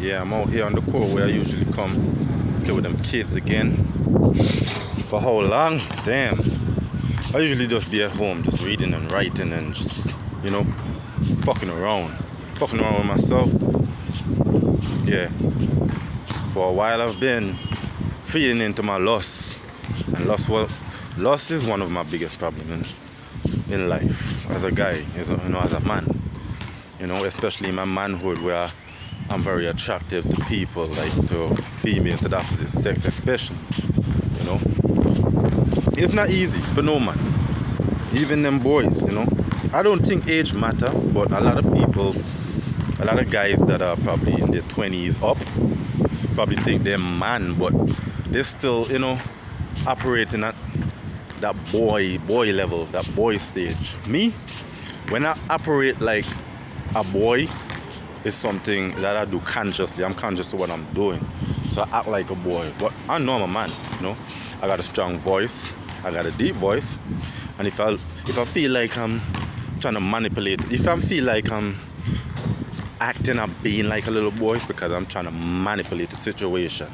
Yeah, I'm out here on the court where I usually come play with them kids again. For how long? Damn. I usually just be at home just reading and writing and just, fucking around. Fucking around with myself. Yeah. For a while I've been feeding into my loss. And loss is one of my biggest problems in life as a guy, as a man. Especially in my manhood where I'm very attractive to people, like to females, to the opposite sex especially. It's not easy for no man. Even them boys, I don't think age matter, but a lot of guys that are probably in their 20s up, probably think they're man, but they're still, operating at that boy level, that boy stage. Me, when I operate like a boy, it's something that I do consciously. I'm conscious of what I'm doing. So I act like a boy. But I know I'm a man, I got a strong voice. I got a deep voice. And if I feel like I'm trying to manipulate, if I feel like I'm acting or being like a little boy because I'm trying to manipulate the situation.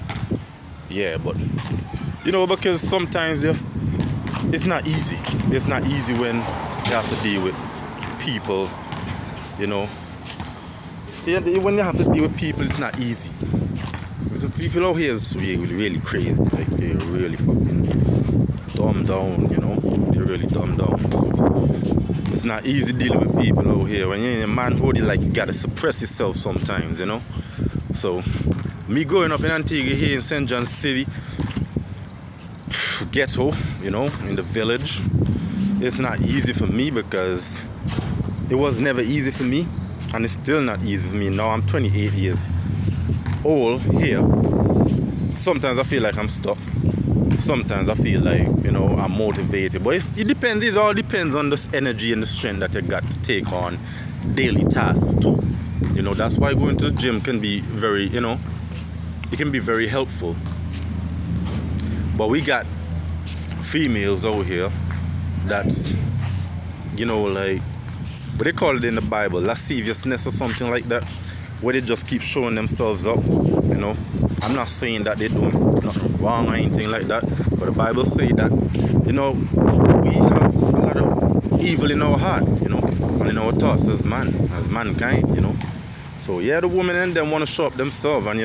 Yeah, but because sometimes it's not easy. It's not easy when you have to deal with people, When you have to deal with people, it's not easy. The people out here is really, really crazy. Like, they're really fucking dumbed down, They're really dumbed down. So it's not easy dealing with people out here. When you're in a manhood, you gotta suppress yourself sometimes, So, me growing up in Antigua here in St. John City, ghetto, in the village, it's not easy for me because it was never easy for me, and it's still not easy for me. Now I'm 28 years old here. Sometimes I feel like I'm stuck. Sometimes I feel like, I'm motivated. But it depends. It all depends on the energy and the strength that you got to take on daily tasks too. That's why going to the gym can be very, it can be very helpful. But we got females out here that's, what they call it in the Bible, lasciviousness or something like that, where they just keep showing themselves up, I'm not saying that they're doing nothing wrong or anything like that, but the Bible say that, we have a lot of evil in our heart, and in our thoughts as mankind, So yeah, the women and them want to show up themselves, and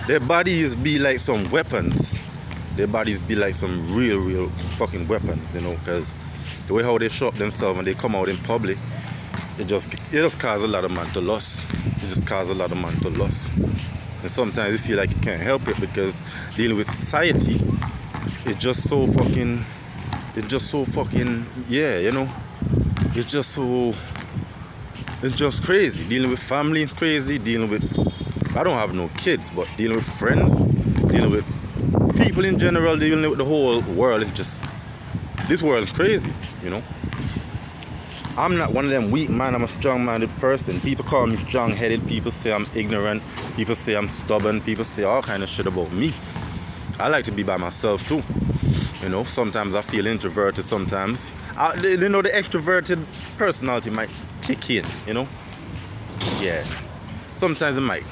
their bodies be like some weapons. Their bodies be like some real fucking weapons, because the way how they show up themselves and they come out in public, it just causes a lot of man to lust. It just causes a lot of man to lust. And sometimes you feel like you can't help it because dealing with society, it's just so fucking, it's just crazy. Dealing with family is crazy. I don't have no kids, but dealing with friends, dealing with people in general, dealing with the whole world, this world is crazy, I'm not one of them weak man, I'm a strong-minded person. People call me strong-headed, people say I'm ignorant, people say I'm stubborn, people say all kind of shit about me. I like to be by myself too. Sometimes I feel introverted, sometimes. The extroverted personality might kick in, Yeah. Sometimes it might.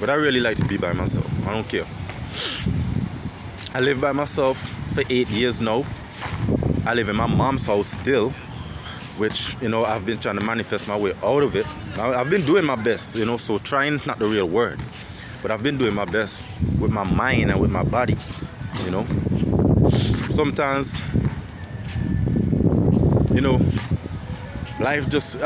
But I really like to be by myself. I don't care. I live by myself for 8 years now. I live in my mom's house still, which, I've been trying to manifest my way out of it. I've been doing my best, so trying is not the real word. But I've been doing my best with my mind and with my body, Sometimes, I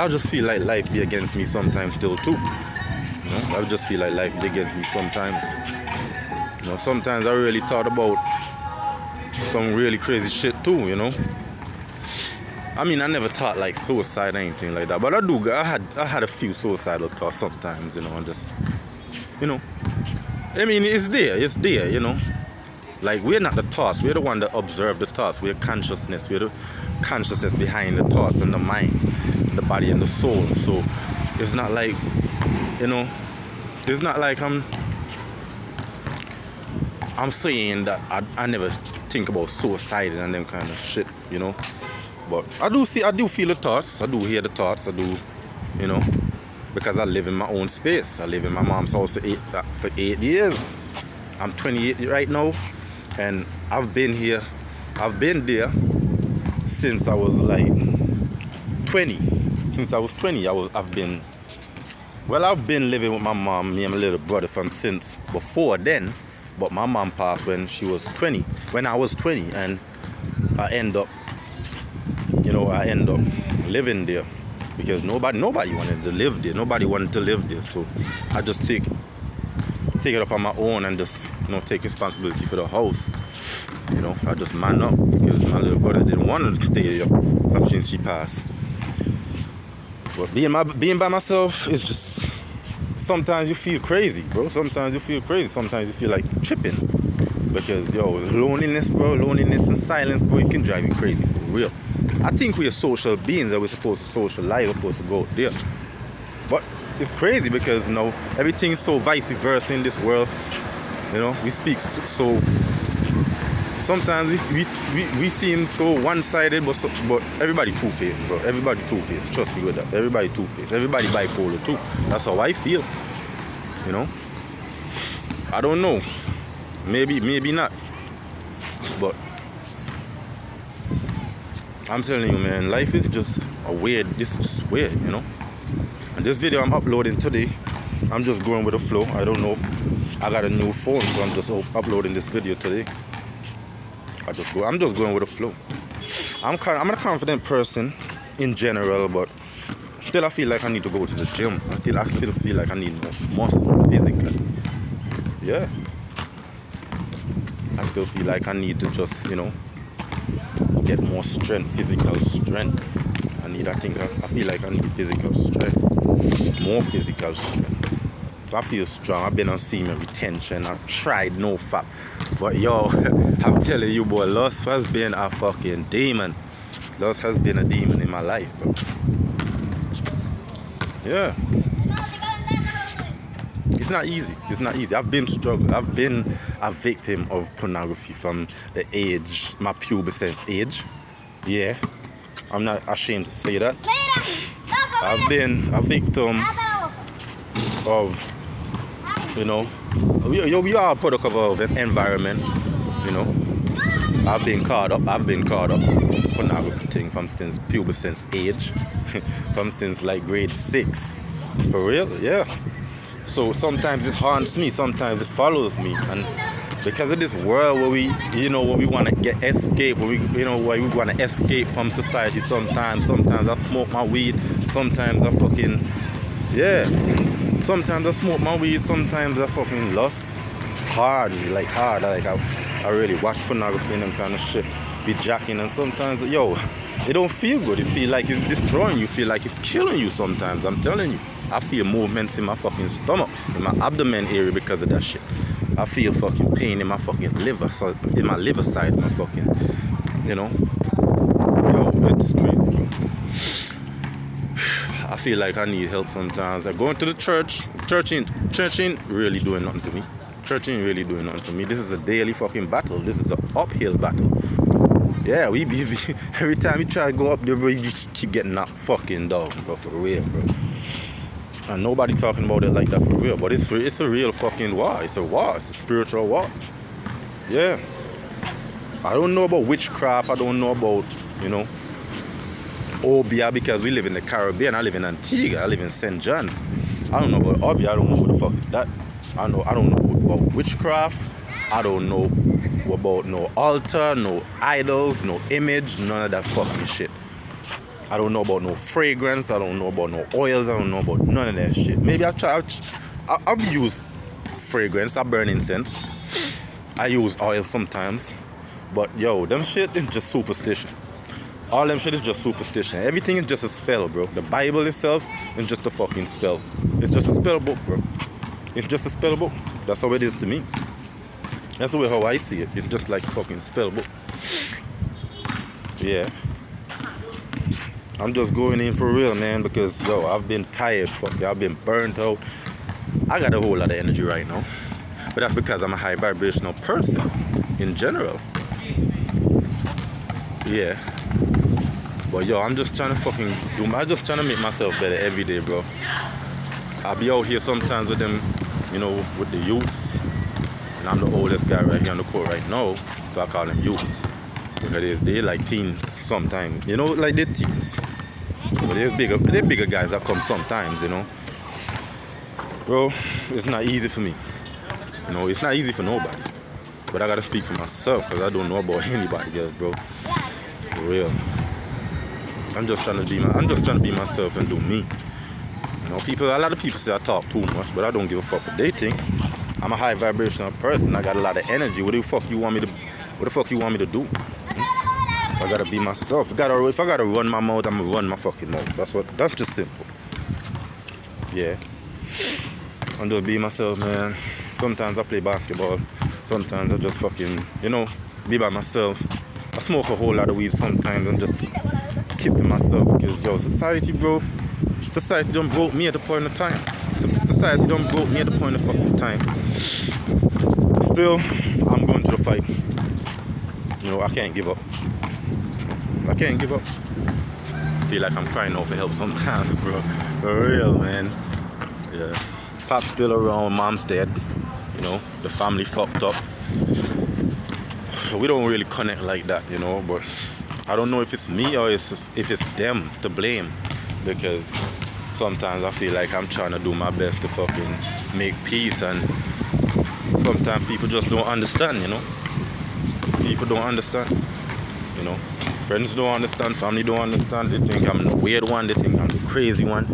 just feel like life be against me sometimes still too. I just feel like life be against me sometimes. Sometimes I really thought about some really crazy shit too, I mean, I never thought like suicide or anything like that, but I had a few suicidal thoughts sometimes, and just, I mean, it's there, Like, we're not the thoughts, we're the one that observe the thoughts, we're consciousness, we're the consciousness behind the thoughts and the mind, the body and the soul. So it's not like, it's not like I'm saying that I never think about suicide and them kind of shit, But I do feel the thoughts, I do hear the thoughts, I do, because I live in my own space. I live in my mom's house for 8 years. I'm 28 right now, and I've been there since I was like 20. Since I was 20, I've been living with my mom, me and my little brother from since before then. But my mom passed when I was 20, and I end up living there because nobody wanted to live there. Nobody wanted to live there, so I just take it up on my own and just take responsibility for the house. I just man up because my little brother didn't want to stay there from since she passed. But being by myself is just, sometimes you feel crazy, bro. Sometimes you feel like tripping. Because, loneliness and silence, bro, it can drive you crazy, for real. I think we're social beings, that we're supposed to socialize, we're supposed to go out there. But it's crazy because, everything is so vice versa in this world. We speak so... Sometimes we seem so one-sided, but everybody two-faced, bro. Everybody two-faced. Trust me with that. Everybody two-faced. Everybody bipolar too. That's how I feel. I don't know. Maybe not. But I'm telling you, man, life is just this is just weird, And this video I'm uploading today, I'm just going with the flow. I don't know. I got a new phone, so I'm just uploading this video today. I'm just going with the flow. I'm a confident person in general, but still I feel like I need to go to the gym. I still feel like I need more muscle physically. Yeah. I still feel like I need to just, get more strength, physical strength. I feel like I need physical strength. More physical strength. I feel strong. I've been on semen retention. I've tried no fap. But I'm telling you, boy, lust has been a fucking demon. Lust has been a demon in my life, bro. Yeah. It's not easy. I've been struggling. I've been a victim of pornography from my pubescent age. Yeah. I'm not ashamed to say that. I've been a victim of, we are a product of our environment, I've been caught up in the pornography thing from since pubescent age, from since like grade 6. For real, yeah. So sometimes it haunts me, sometimes it follows me, and because of this world where we want to escape, where we want to escape from society. Sometimes I smoke my weed, sometimes I fucking, yeah. Sometimes I smoke my weed, sometimes I fucking lust hard. I really watch pornography and them kind of shit, be jacking, and sometimes, it don't feel good. It feel like it's destroying you, feel like it's killing you sometimes. I'm telling you. I feel movements in my fucking stomach, in my abdomen area because of that shit. I feel fucking pain in my fucking liver, so in my liver side, my fucking, it's crazy, bro. I feel like I need help sometimes. I go into the church ain't really doing nothing for me. Church ain't really doing nothing for me. This is a daily fucking battle. This is an uphill battle. Yeah, every time you try to go up there, bro, you just keep getting knocked fucking down, bro, for real, bro. And nobody talking about it like that for real, but it's a real fucking war. It's a war. It's a spiritual war. Yeah. I don't know about witchcraft. I don't know about, Obeah, because we live in the Caribbean. I live in Antigua. I live in St. John's. I don't know about Obeah. I don't know what the fuck is that. I don't know about witchcraft. I don't know about no altar, no idols, no image, none of that fucking shit. I don't know about no fragrance. I don't know about no oils. I don't know about none of that shit. Maybe I'll use fragrance. I burn incense. I use oil sometimes. But them shit is just superstition. All them shit is just superstition. Everything is just a spell, bro. The Bible itself is just a fucking spell. It's just a spell book, bro. It's just a spell book. That's how it is to me. That's the way how I see it. It's just like a fucking spell book. Yeah. I'm just going in for real, man, because, I've been tired, I've been burnt out. I got a whole lot of energy right now. But that's because I'm a high vibrational person in general. Yeah. But, I'm just trying to I'm just trying to make myself better every day, bro. I'll be out here sometimes with them, you know, with the youths. And I'm the oldest guy right here on the court right now, so I call them youths. Because they like teens sometimes, you know, like they're teens. But there's bigger guys that come sometimes, you know. Bro, it's not easy for me. You know, it's not easy for nobody. But I gotta speak for myself, because I don't know about anybody else, bro. For real. I'm just trying to be myself and do me. You know, a lot of people say I talk too much, but I don't give a fuck what they think. I'm a high vibrational person. I got a lot of energy. What the fuck you want me to do? I gotta be myself. If I gotta run my mouth, I'm gonna run my fucking mouth. That's just simple. Yeah. I'm just be myself, man. Sometimes I play basketball. Sometimes I just fucking, you know, be by myself. I smoke a whole lot of weed sometimes and just keep to myself because, yo, society don't broke me at the point of time. Society don't broke me at the point of fucking time. Still, I'm going to the fight. You know, I can't give up. I can't give up. I feel like I'm crying out for help sometimes, bro. For real, man. Yeah. Pop's still around, mom's dead. You know, the family fucked up. So we don't really connect like that, you know, but I don't know if it's me or if it's them to blame, because sometimes I feel like I'm trying to do my best to fucking make peace, and sometimes people just don't understand, you know. People don't understand, you know. Friends don't understand, family don't understand. They think I'm the weird one, they think I'm the crazy one.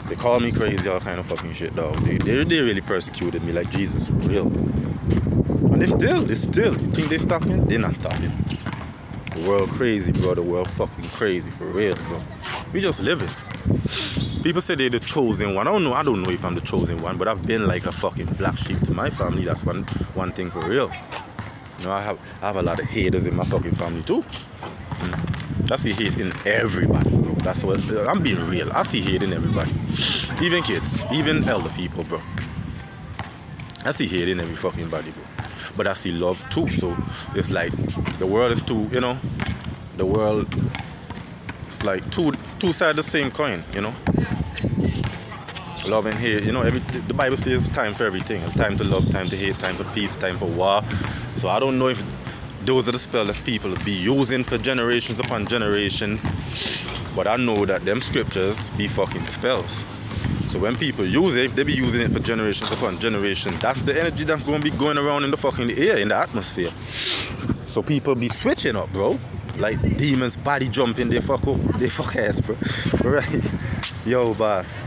They call me crazy, all kind of fucking shit, dog. They really persecuted me like Jesus, for real. And they still. You think they're stopping? They're not stopping. The world crazy, bro. The world fucking crazy, for real, bro. We just living. People say they're the chosen one. I don't know if I'm the chosen one, but I've been like a fucking black sheep to my family. That's one thing for real. You know, I have a lot of haters in my fucking family too. I see hate in everybody, bro. That's what I'm being real. I see hate in everybody. Even kids, even elder people, bro. I see hate in every fucking body, bro. But I see love too. So it's like the world is two, you know. The world, it's like two sides of the same coin, you know. Love and hate, you know. The Bible says time for everything. Time to love, time to hate, time for peace, time for war. So I don't know if those are the spells that people be using for generations upon generations. But I know that them scriptures be fucking spells. So when people use it, they be using it for generations upon generations. That's the energy that's going to be going around in the fucking air, in the atmosphere. So people be switching up, bro. Like demons body jumping, they fuck ass, bro. Right? Yo, boss.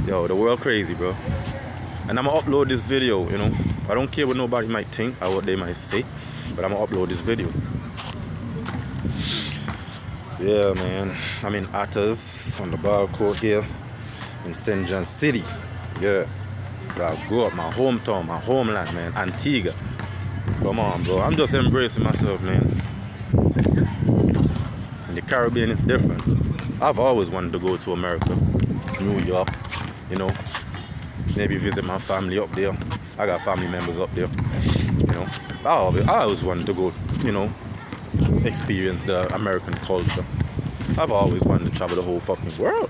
Yo, the world crazy, bro. And I'm going to upload this video, you know. I don't care what nobody might think or what they might say. But I'm going to upload this video. Yeah, man. I'm in Athens on the ball court here in St. John City. Yeah. Where I grew up, my hometown, my homeland, man. Antigua. Come on, bro. I'm just embracing myself, man. In the Caribbean, it's different. I've always wanted to go to America, New York, you know. Maybe visit my family up there. I got family members up there, you know. I always wanted to go, you know, experience the American culture. I've always wanted to travel the whole fucking world.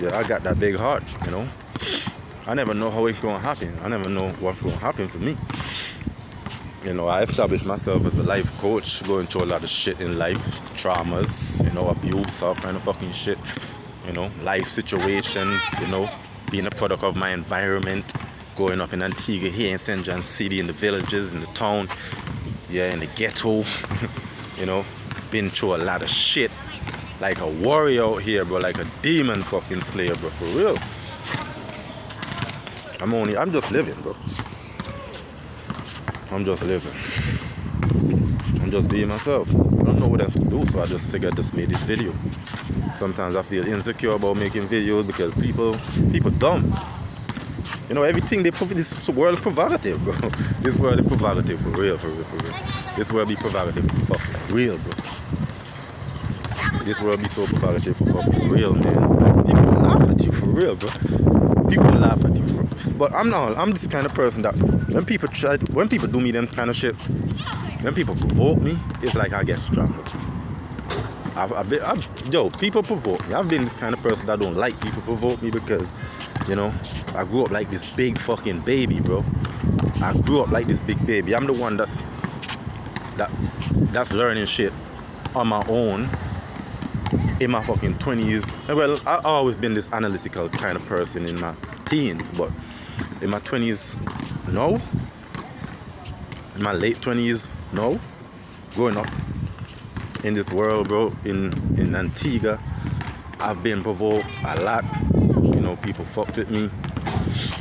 Yeah, I got that big heart, you know. I never know how it's going to happen. I never know what's going to happen for me. You know, I established myself as a life coach, going through a lot of shit in life, traumas, you know, abuse, all kind of fucking shit, you know, life situations, you know, being a product of my environment, growing up in Antigua here in St. John City, in the villages, in the town, yeah, in the ghetto, you know, been through a lot of shit, like a warrior out here, bro, like a demon fucking slayer, bro, for real. I'm just living, bro. I'm just living. I'm just being myself. I don't know what else to do, so I just figured I just made this video. Sometimes I feel insecure about making videos because people dumb. You know, everything this world is provocative, bro. This world is provocative for real. This world be provocative for fucking real, bro. This world be so provocative for fucking real, man. People will laugh at you for real, bro. People will laugh at you for real. But I'm this kind of person that when people do me them kind of shit, when people provoke me, it's like I get stronger. People provoke me. I've been this kind of person that don't like people provoke me because You know, I grew up like this big fucking baby, bro. I grew up like this big baby. I'm the one that's learning shit on my own in my fucking 20s. Well, I've always been this analytical kind of person in my teens, but in my 20s, no. In my late 20s, no. Growing up in this world, bro, in Antigua, I've been provoked a lot. You know, people fucked with me.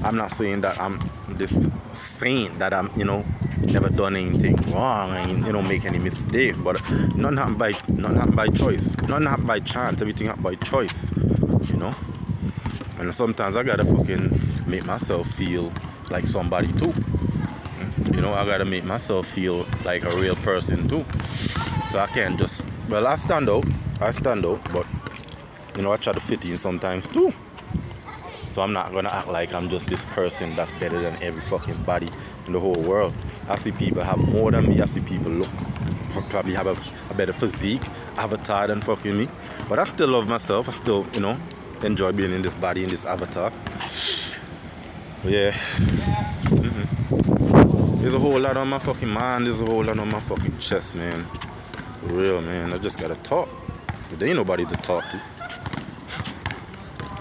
I'm not saying that I'm this saint, that I'm, you know, never done anything wrong, I ain't, you know, make any mistake, but nothing happened by choice, nothing happened by chance, everything happened by choice, you know. And sometimes I gotta fucking make myself feel like somebody too, you know. I gotta make myself feel like a real person too, so I can't just, well, I stand out, but you know, I try to fit in sometimes too. So I'm not gonna act like I'm just this person that's better than every fucking body in the whole world. I see people have more than me. I see people probably have a better physique, avatar than fucking me. But I still love myself. I still, you know, enjoy being in this body, in this avatar. But yeah. There's a whole lot on my fucking mind. There's a whole lot on my fucking chest, man. For real, man. I just gotta talk. But there ain't nobody to talk to.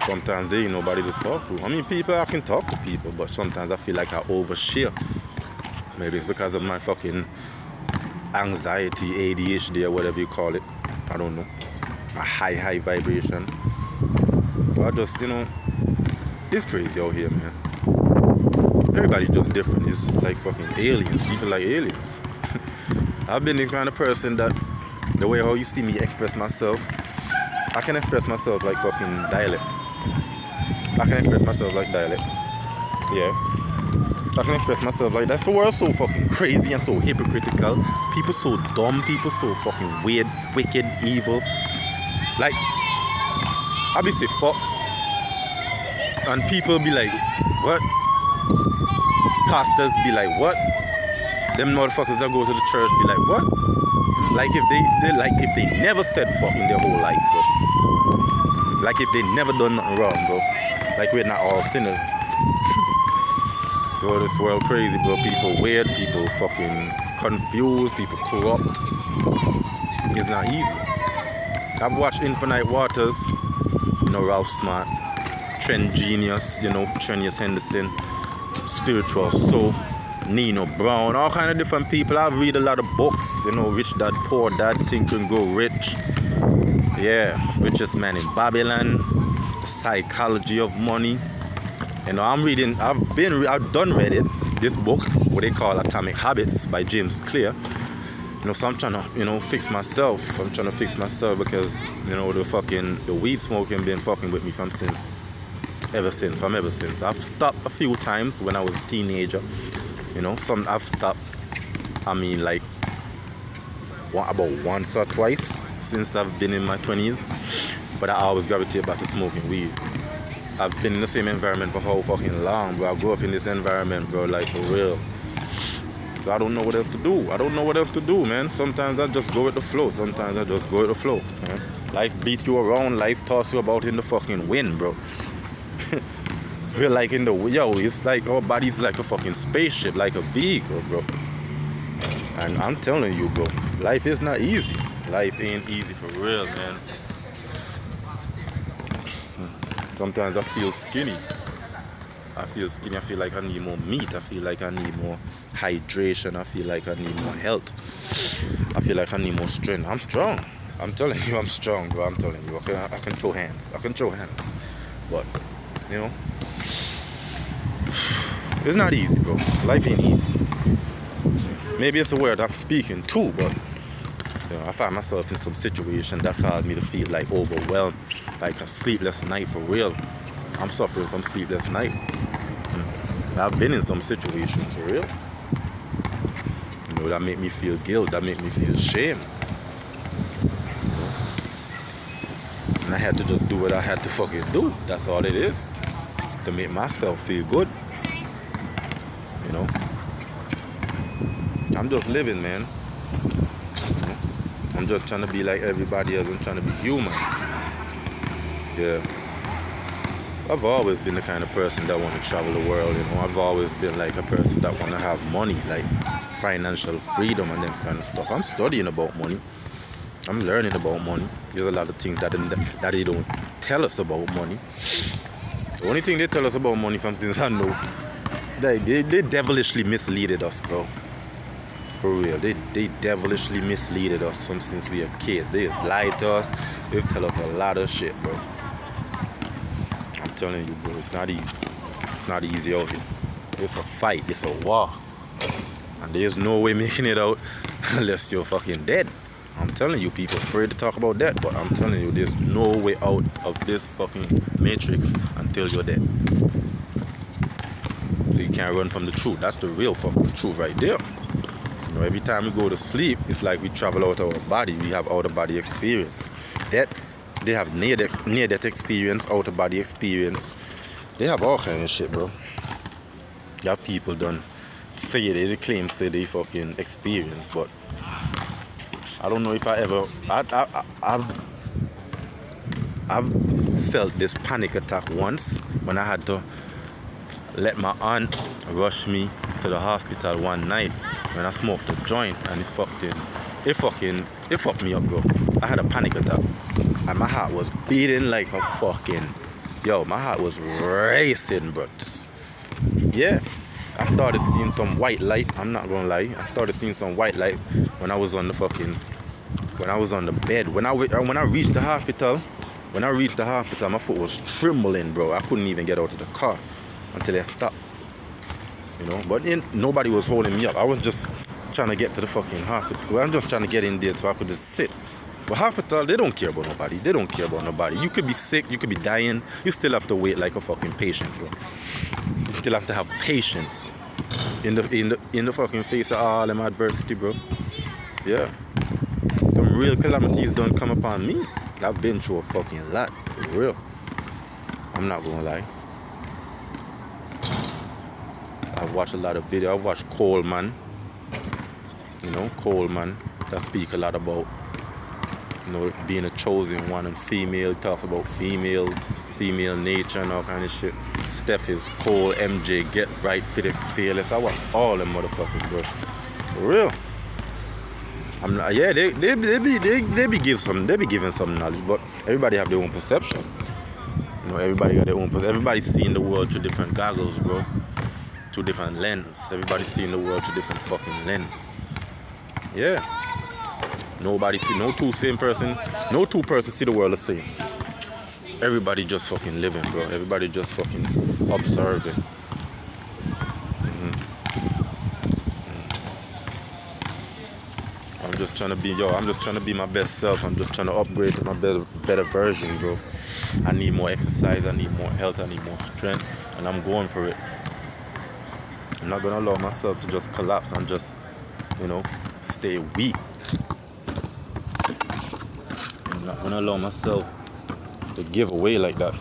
Sometimes there ain't nobody to talk to. I mean, people, I can talk to people, but sometimes I feel like I overshare. Maybe it's because of my fucking anxiety, ADHD, or whatever you call it. I don't know. A high vibration. So I just, you know, it's crazy out here, man. Everybody just different. It's just like fucking aliens. People like aliens. I've been the kind of person that the way how you see me express myself, I can express myself like fucking dialect. I can express myself like dialect. Yeah. I can express myself like that. So we're so fucking crazy and so hypocritical. People so dumb. People so fucking weird, wicked, evil. Like, I be say fuck. And people be like, what? Pastors be like, what? Them motherfuckers that go to the church be like, what? Like if they never said fuck in their whole life, bro. Like if they never done nothing wrong, bro. Like we're not all sinners. Bro, this world crazy, bro. People weird, people fucking confused, people corrupt. It's not easy. I've watched Infinite Waters, you know, Ralph Smart, Trend Genius, you know, Trenius Henderson, Spiritual Soul, Nino Brown, all kind of different people. I've read a lot of books, you know, Rich Dad, Poor Dad, Think and Grow Rich. Yeah, Richest Man in Babylon, The Psychology of Money. You know, I've read it, this book, what they call Atomic Habits by James Clear. You know, so I'm trying to, you know, fix myself. I'm trying to fix myself because, you know, the weed smoking been fucking with me ever since. I've stopped a few times when I was a teenager. You know, I've stopped, I mean, like, about once or twice since I've been in my 20s. But I always gravitate back to smoking weed. I've been in the same environment for how fucking long, bro. I grew up in this environment, bro, like for real. So I don't know what else to do. Man. Sometimes I just go with the flow. Man. Life beat you around, life toss you about in the fucking wind, bro. We're like it's like our body's like a fucking spaceship, like a vehicle, bro. And I'm telling you, bro, life is not easy. Life ain't easy for real, man. Sometimes I feel skinny. I feel like I need more meat. I feel like I need more hydration. I feel like I need more health. I feel like I need more strength. I'm strong. I'm telling you, I'm strong, bro. I'm telling you. Okay, I can throw hands. But, you know, it's not easy, bro. Life ain't easy. Maybe it's a word I'm speaking too, but you know, I find myself in some situation that caused me to feel like overwhelmed, like a sleepless night for real. I'm suffering from sleepless night. I've been in some situations for real. You know, that make me feel guilt, that make me feel shame. And I had to just do what I had to fucking do. That's all it is. To make myself feel good. You know? I'm just living, man. You know? I'm just trying to be like everybody else. I'm trying to be human. Yeah. I've always been the kind of person that want to travel the world, you know. I've always been like a person that want to have money, like financial freedom and them kind of stuff. I'm studying about money. I'm learning about money. There's a lot of things that they don't tell us about money. The only thing they tell us about money from since I know, they devilishly misleaded us, bro. For real, they devilishly misleaded us from since we were kids. They lied to us. They've tell us a lot of shit, bro. I'm telling you, bro, it's not easy. It's not easy out here. It's a fight. It's a war. And there's no way making it out unless you're fucking dead. I'm telling you, people afraid to talk about that, but I'm telling you, there's no way out of this fucking matrix until you're dead. So you can't run from the truth. That's the real fucking truth right there. You know, every time we go to sleep, it's like we travel out of our body. We have out-of-body experience. They have near-death experience, out-of-body experience. They have all kind of shit, bro. You have people done say they claim say they fucking experience, but I don't know if I ever. I've felt this panic attack once when I had to let my aunt rush me to the hospital one night when I smoked a joint, and it fucked me up, bro. I had a panic attack and my heart was beating like a fucking, my heart was racing, bro. Yeah, I started seeing some white light. I'm not gonna lie, I started seeing some white light when I was on the bed. When I reached the hospital, my foot was trembling, bro. I couldn't even get out of the car until I stopped. You know, but nobody was holding me up. I was just trying to get to the fucking hospital. I'm just trying to get in there so I could just sit. But hospital, they don't care about nobody. You could be sick, you could be dying. You still have to wait like a fucking patient, bro. You still have to have patience in the fucking face of all them adversity, bro. Yeah. Some real calamities don't come upon me. I've been through a fucking lot, for real. I'm not gonna lie. I've watched a lot of videos. I've watched Coleman. Coleman that speak a lot about, being a chosen one, and female, talks about female nature and all kind of shit. Steph is Cole, MJ, Get Right, Felix, Fearless. I watch all them motherfuckers, bro. For real. I'm not, yeah, they be giving some knowledge, but everybody have their own perception. Everybody got their own perception. Everybody's seeing the world through different goggles, bro. Through different lens. Everybody's seeing the world through different fucking lens. Yeah. No two persons see the world the same. Everybody just fucking living, bro. Everybody just fucking observing. I'm just trying to be my best self. I'm just trying to upgrade to my better version, bro. I need more exercise, I need more health, I need more strength, and I'm going for it. I'm not gonna allow myself to just collapse and just, stay weak. I'm not gonna allow myself to give away like that,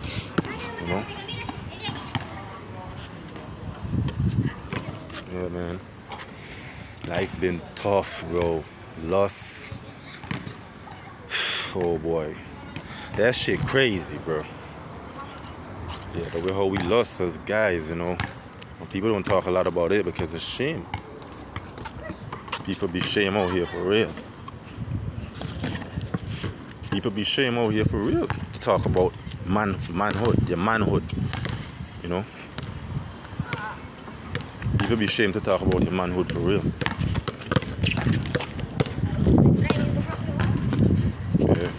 Yeah, man. Life's been tough, bro. Loss. Oh boy. That shit crazy, bro. Yeah, the way how we lost as guys, People don't talk a lot about it because it's shame. People be shame out here for real. To talk about manhood, your manhood. People be shame to talk about your manhood for real. Yeah.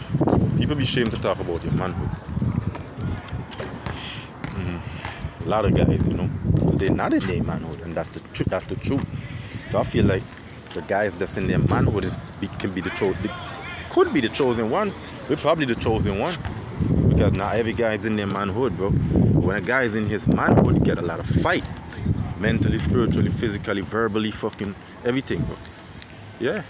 People be shame to talk about your manhood. A lot of guys, they're not in their manhood, and that's the truth. So I feel like the guys that's in their manhood could be the chosen one. We're probably the chosen one, because not every guy is in their manhood, bro. When a guy is in his manhood, he get a lot of fight, mentally, spiritually, physically, verbally, fucking everything, bro. Yeah.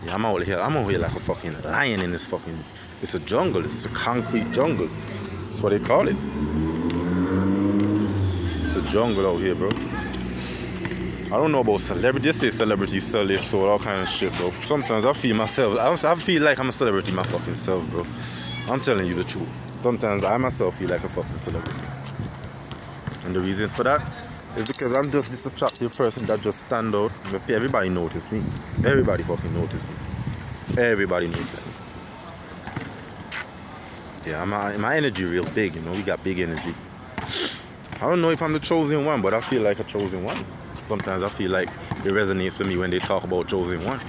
Yeah, I'm out here like a fucking lion in this fucking. It's a jungle. It's a concrete jungle. That's what they call it. It's a jungle out here, bro. I don't know about celebrities. They say celebrities sell their soul, all kind of shit, bro. Sometimes I feel like I'm a celebrity myself, bro. I'm telling you the truth. sometimes I myself feel like a fucking celebrity. And the reason for that is because I'm just this attractive person that just stand out. Everybody notice me. Everybody fucking notice me. Everybody notice me. Yeah, my energy real big, you know. We got big energy. I don't know if I'm the chosen one, but I feel like a chosen one. Sometimes I feel like it resonates with me when they talk about chosen one.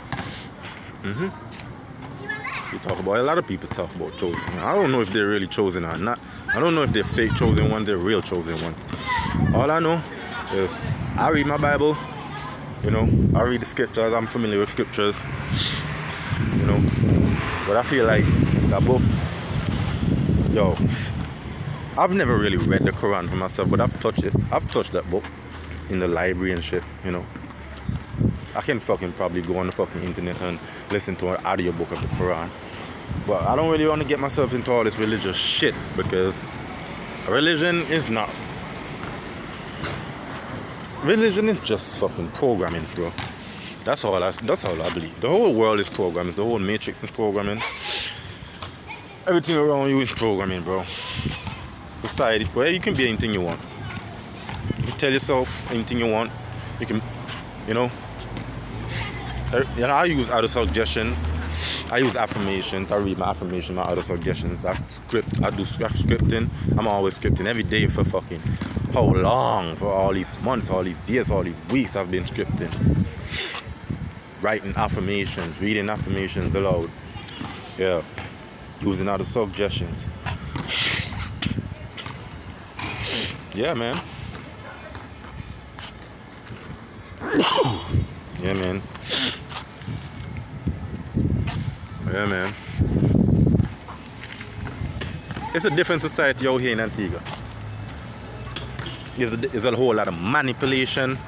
You talk about, a lot of people talk about chosen one. I don't know if they're really chosen or not. I don't know if they're fake chosen ones, they're real chosen ones. All I know is I read my Bible, you know, I read the scriptures, I'm familiar with scriptures, you know. But I feel like that book, yo, I've never really read the Quran for myself, but I've touched it. I've touched that book in the library and shit, you know. I can fucking probably go on the fucking internet and listen to an audiobook of the Quran. But I don't really want to get myself into all this religious shit because religion is not. Religion is just fucking programming, bro. That's all I believe. The whole world is programming. The whole matrix is programming. Everything around you is programming, bro. Society, well, you can be anything you want. You can tell yourself anything you want. You can, you know. I use other suggestions. I use affirmations. I read my affirmations, my other suggestions. I do scripting. I'm always scripting every day for fucking how long? For all these months, all these years, all these weeks I've been scripting. Writing affirmations, reading affirmations aloud. Yeah. Using other suggestions. Yeah, man. Yeah, man. Yeah, man. It's a different society out here in Antigua. There's a whole lot of manipulation.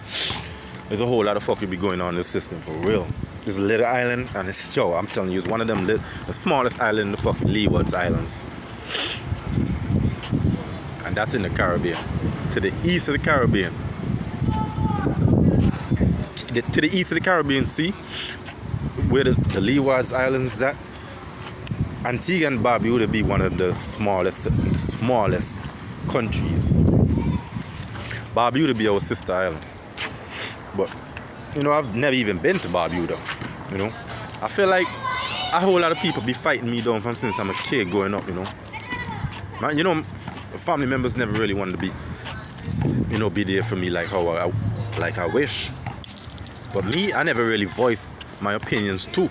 There's a whole lot of fucking be going on in the system, for real. This is a little island, and it's, yo, I'm telling you, it's one of them, the smallest island in the fucking Leeward Islands. And that's in the Caribbean. To the east of the Caribbean. To the east of the Caribbean Sea, where the Leeward Islands is at, Antigua and Barbuda would be one of the smallest countries. Barbuda would be our sister island. But, you know, I've never even been to Barbuda, you know. I feel like a whole lot of people be fighting me down from since I'm a kid growing up, you know. You know, family members never really wanted to be, you know, be there for me like how I wish. But me, I never really voiced my opinions too,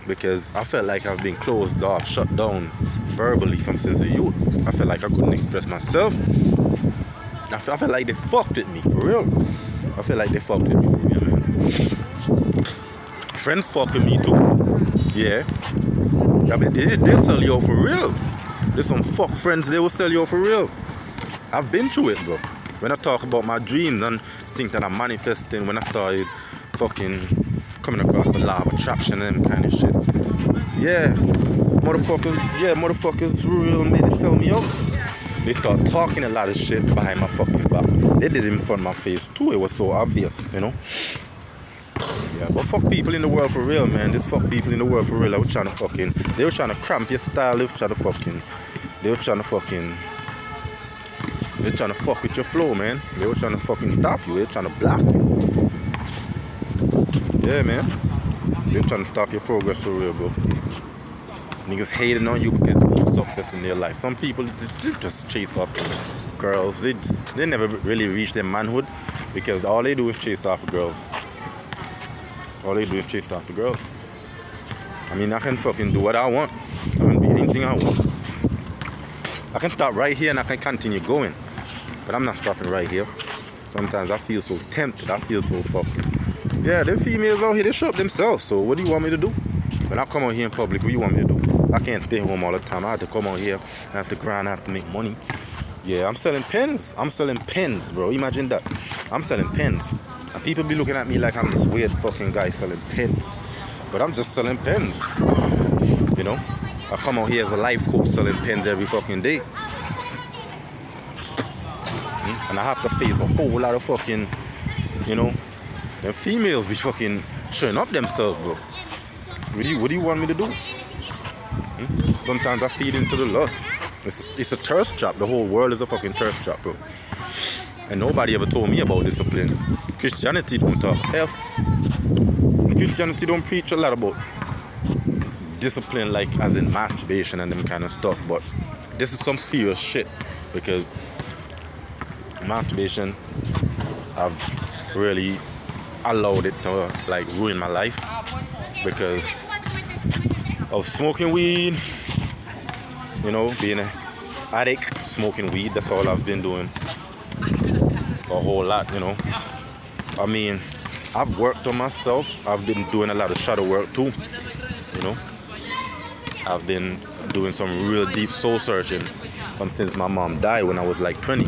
because I felt like I've been closed off, shut down verbally from since a youth. I felt like I couldn't express myself. I felt like they fucked with me, for real. I feel like they fucked with me, for real, man. Friends fuck with me too. Yeah. I mean, they'll sell you out for real. There's some fuck friends, they will sell you out for real. I've been through it, bro. When I talk about my dreams and things that I'm manifesting, when I started fucking coming across the law of attraction and them kind of shit. Yeah. Motherfuckers real made it sell me out. They start talking a lot of shit behind my fucking back. They did it in front of my face too. It was so obvious, you know. Yeah, but fuck people in the world for real, man. This fuck people in the world for real. They were trying to cramp your style. They were trying to fuck with your flow, man. They were trying to fucking stop you. They were trying to block you. Yeah, man. They were trying to stop your progress for real, bro. Niggas hating on you because you have success in their life. Some people, they just chase off girls. They never really reach their manhood because all they do is chase after girls. All they do is chase after girls. I mean, I can fucking do what I want. I can be anything I want. I can stop right here and I can continue going. But I'm not stopping right here. Sometimes I feel so tempted. I feel so fucking... Yeah, them females out here, they show up themselves. So what do you want me to do? When I come out here in public, what do you want me to do? I can't stay home all the time. I have to come out here. I have to grind. I have to make money. Yeah, I'm selling pens. I'm selling pens, bro. Imagine that. I'm selling pens. And people be looking at me like I'm this weird fucking guy selling pens. But I'm just selling pens. You know? I come out here as a life coach selling pens every fucking day. And I have to face a whole lot of fucking, you know, them females be fucking showing up themselves, bro. What do you want me to do? Sometimes I feed into the lust. It's a thirst trap. The whole world is a fucking thirst trap, bro. And nobody ever told me about discipline. Christianity don't talk. Hell, Christianity don't preach a lot about discipline, like as in masturbation and them kind of stuff. But this is some serious shit, because masturbation, I've really allowed it to like ruin my life because of smoking weed. You know, being an addict, smoking weed. That's all I've been doing. A whole lot, you know. I mean, I've worked on myself. I've been doing a lot of shadow work too, you know. I've been doing some real deep soul searching since my mom died when I was like 20.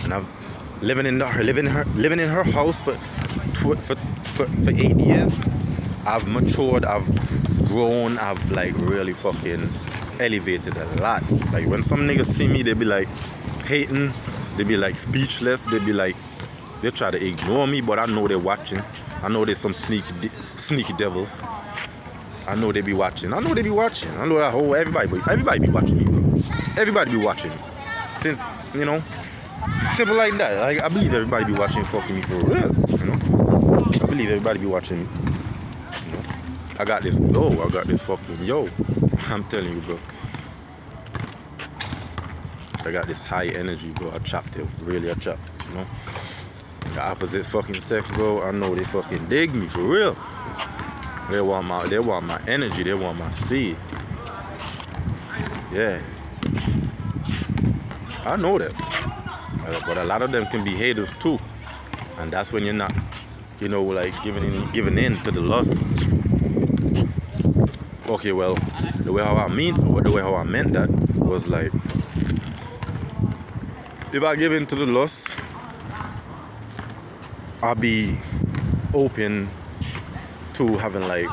And I've living in her house for 8 years. I've matured, I've grown, I've like really fucking elevated a lot. Like when some niggas see me, they be like hating, they be like speechless, they be like, they try to ignore me, but I know they're watching. I know there's some sneaky devils. I know they be watching. I know that whole everybody be watching me, bro. Everybody be watching me. Since, you know, simple like that. Like I believe everybody be watching fucking me for real, you know. I believe everybody be watching me. You know. I got this glow, I got this fucking yo. I'm telling you, bro. I got this high energy, bro. Attractive, really attractive, you know. The opposite fucking sex, bro. I know they fucking dig me for real. They want my energy. They want my seed. Yeah, I know that. But a lot of them can be haters too, and that's when you're not, you know, like giving in to the lust. Okay, well, the way how I meant that was like, if I give in to the lust, I'll be open to having like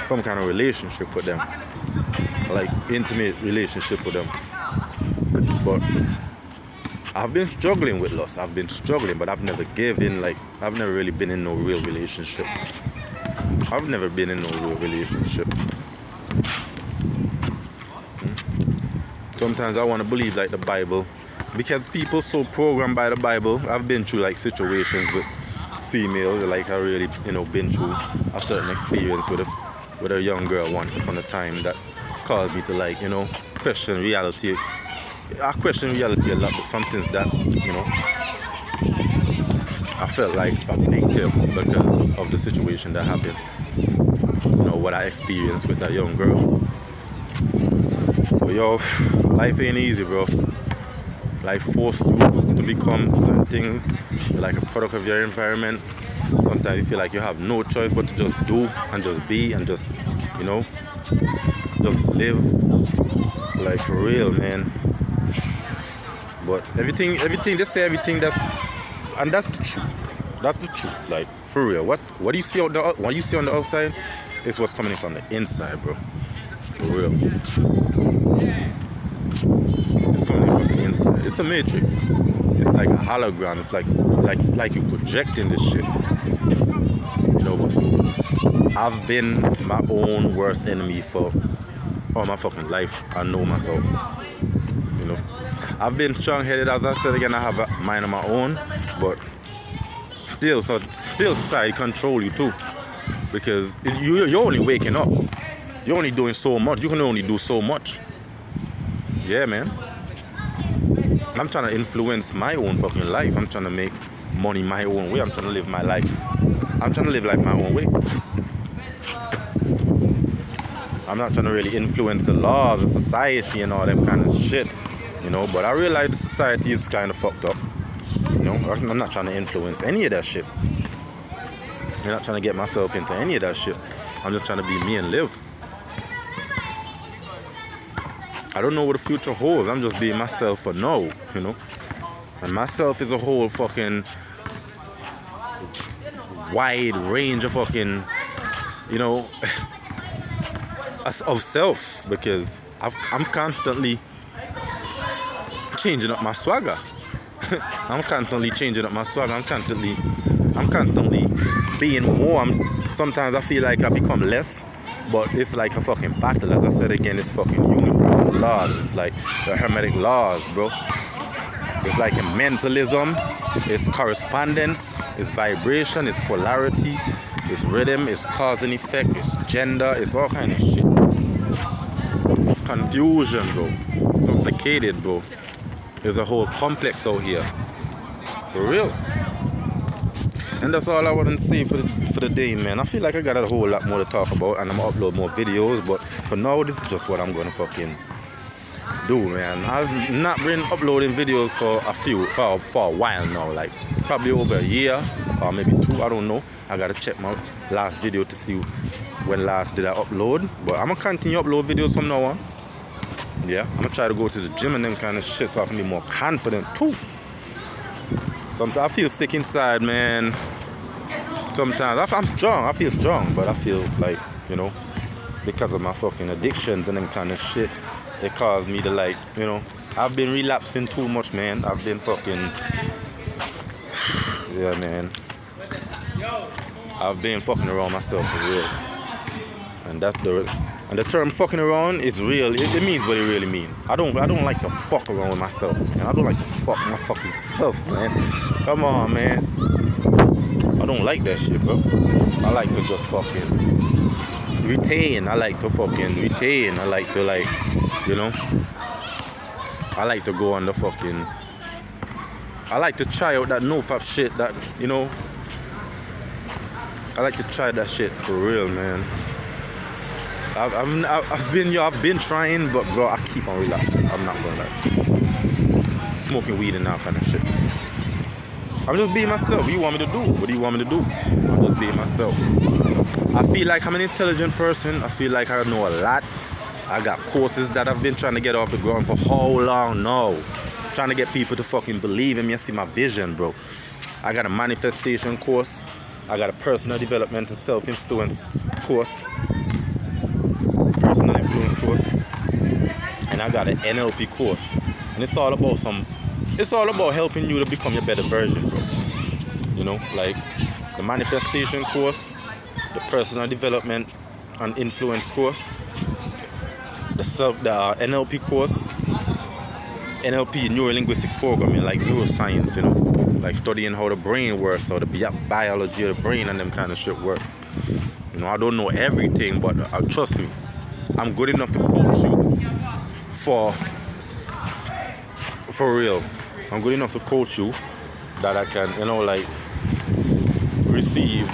some kind of relationship with them, like intimate relationship with them. But I've been struggling with lust. But I've never given, like, I've never really been in no real relationship. Sometimes I want to believe like the Bible, because people so programmed by the Bible. I've been through like situations with females, like I really, you know, been through a certain experience with a young girl once upon a time that caused me to, like, you know, question reality. I question reality a lot, but from since that, you know, I felt like a victim because of the situation that happened. You know, what I experienced with that young girl. But yo, life ain't easy, bro. Life forced you to become something. You're like a product of your environment. Sometimes you feel like you have no choice but to just do and just be and just, you know, just live. Like for real, man. But everything, they say everything that's the truth. That's the truth. Like for real. What you see on the outside is what's coming from the inside, bro. For real. It's coming from the inside. It's a matrix. It's like a hologram. It's like you projecting this shit. You know what? So I've been my own worst enemy for all my fucking life. I know myself. You know. I've been strong-headed, as I said again. I have a mind of my own, but still society control you too, because you're only waking up. You're only doing so much. You can only do so much. Yeah, man. I'm trying to influence my own fucking life. I'm trying to make money my own way. I'm trying to live my life. I'm trying to live life my own way. I'm not trying to really influence the laws of society and all that kind of shit. You know, but I realize the society is kind of fucked up. You know, I'm not trying to influence any of that shit. I'm not trying to get myself into any of that shit. I'm just trying to be me and live. I don't know what the future holds. I'm just being myself for now, you know. And myself is a whole fucking wide range of fucking, you know, of self, because I'm constantly changing up my swagger. I'm constantly changing up my swagger. I'm constantly being more. Sometimes I feel like I become less But it's like a fucking battle. As I said again, it's fucking universal laws. It's like the Hermetic laws, bro. It's like a mentalism, it's correspondence, it's vibration, it's polarity, it's rhythm, it's cause and effect, it's gender, it's all kind of shit. Confusion, bro. It's complicated, bro. There's a whole complex out here. For real. And that's all I want to say for the day, man. I feel like I got a whole lot more to talk about, and I'm gonna upload more videos, but for now, this is just what I'm gonna fucking do, man. I've not been uploading videos for a while now, like probably over a year or maybe 2, I don't know. I gotta check my last video to see when last did I upload, but I'm gonna continue upload videos from now on. Yeah, I'm gonna try to go to the gym and them kind of shit so I can be more confident too. Sometimes I feel sick inside, man. Sometimes I'm strong, I feel strong, but I feel like, you know, because of my fucking addictions and them kind of shit, it caused me to, like, you know, I've been relapsing too much, man. I've been fucking, yeah, man. I've been fucking around myself for real. And the term fucking around is real. It means what it really means. I don't like to fuck around with myself, man. I don't like to fuck my fucking self, man. Come on, man. I don't like that shit, bro. I like to just fucking retain. I like to fucking retain. I like to, like, you know, I like to go on the fucking, I like to try out that nofap shit that, you know, I like to try that shit for real, man. I've been trying, but bro, I keep on relapsing. I'm not gonna lie. Smoking weed and that kind of shit. I'm just being myself. What do you want me to do? What do you want me to do? I'm just being myself. I feel like I'm an intelligent person. I feel like I know a lot. I got courses that I've been trying to get off the ground for how long now? Trying to get people to fucking believe in me and see my vision, bro. I got a manifestation course. I got a personal development and self-influence course. Personal influence course. And I got an NLP course. And it's all about helping you to become your better version, bro. You know, like the manifestation course, the personal development and influence course, the NLP course, NLP, neuro-linguistic programming, like neuroscience, you know, like studying how the brain works, how the biology of the brain and them kind of shit works. You know, I don't know everything, but trust me, I'm good enough to coach you for real. I'm good enough to coach you that I can, you know, like, receive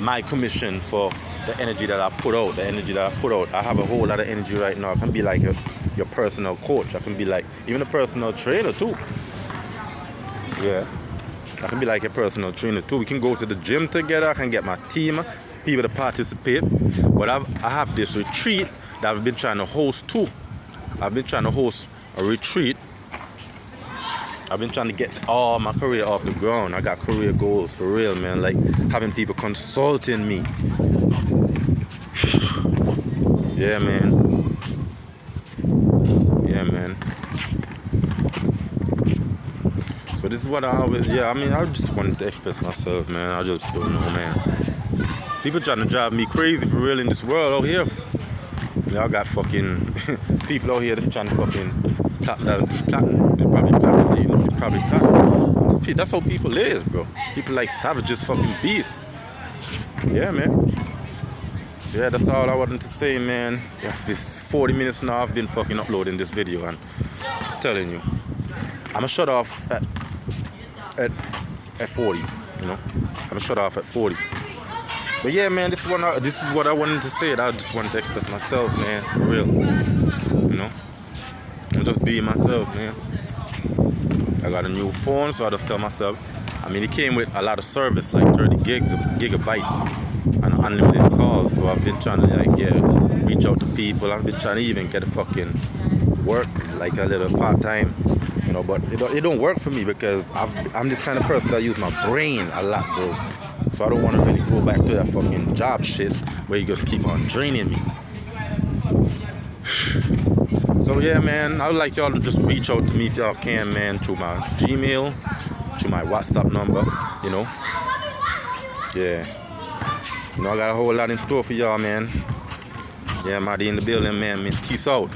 my commission for the energy that I put out, I have a whole lot of energy right now. I can be like your personal coach. I can be like even a personal trainer too. Yeah. I can be like a personal trainer too. We can go to the gym together. I can get my team, people to participate. But I have this retreat that I've been trying to host too. I've been trying to host a retreat. I've been trying to get all my career off the ground. I got career goals for real, man. Like having people consulting me. Yeah, man. Yeah, man. So this is what I always, I just wanted to express myself, man. I just don't know, man. People trying to drive me crazy for real in this world out here. Y'all got fucking people out here that's trying to fucking plot. They probably plot. That's how people is, bro. People like savages, fucking beasts. Yeah, man. Yeah, that's all I wanted to say, man. It's 40 minutes now. I've been fucking uploading this video and telling you, I'ma shut off at 40. You know, I'ma shut off at 40. But yeah, man, this is what I wanted to say. I just wanted to express myself, man, for real. You know, I'm just being myself, man. I got a new phone, so I just tell myself. I mean, it came with a lot of service, like 30 gigabytes. And unlimited calls, so I've been trying to reach out to people. I've been trying to even get a fucking work, like a little part-time, you know, but it don't work for me because I'm this kind of person that use my brain a lot, bro. So I don't want to really go back to that fucking job shit where you just keep on draining me. So yeah, man, I would like y'all to just reach out to me if y'all can, man, through my Gmail, through my WhatsApp number, you know. Yeah. You know, I got a whole lot in store for y'all, man. Yeah, I'm out in the building, man. Peace out.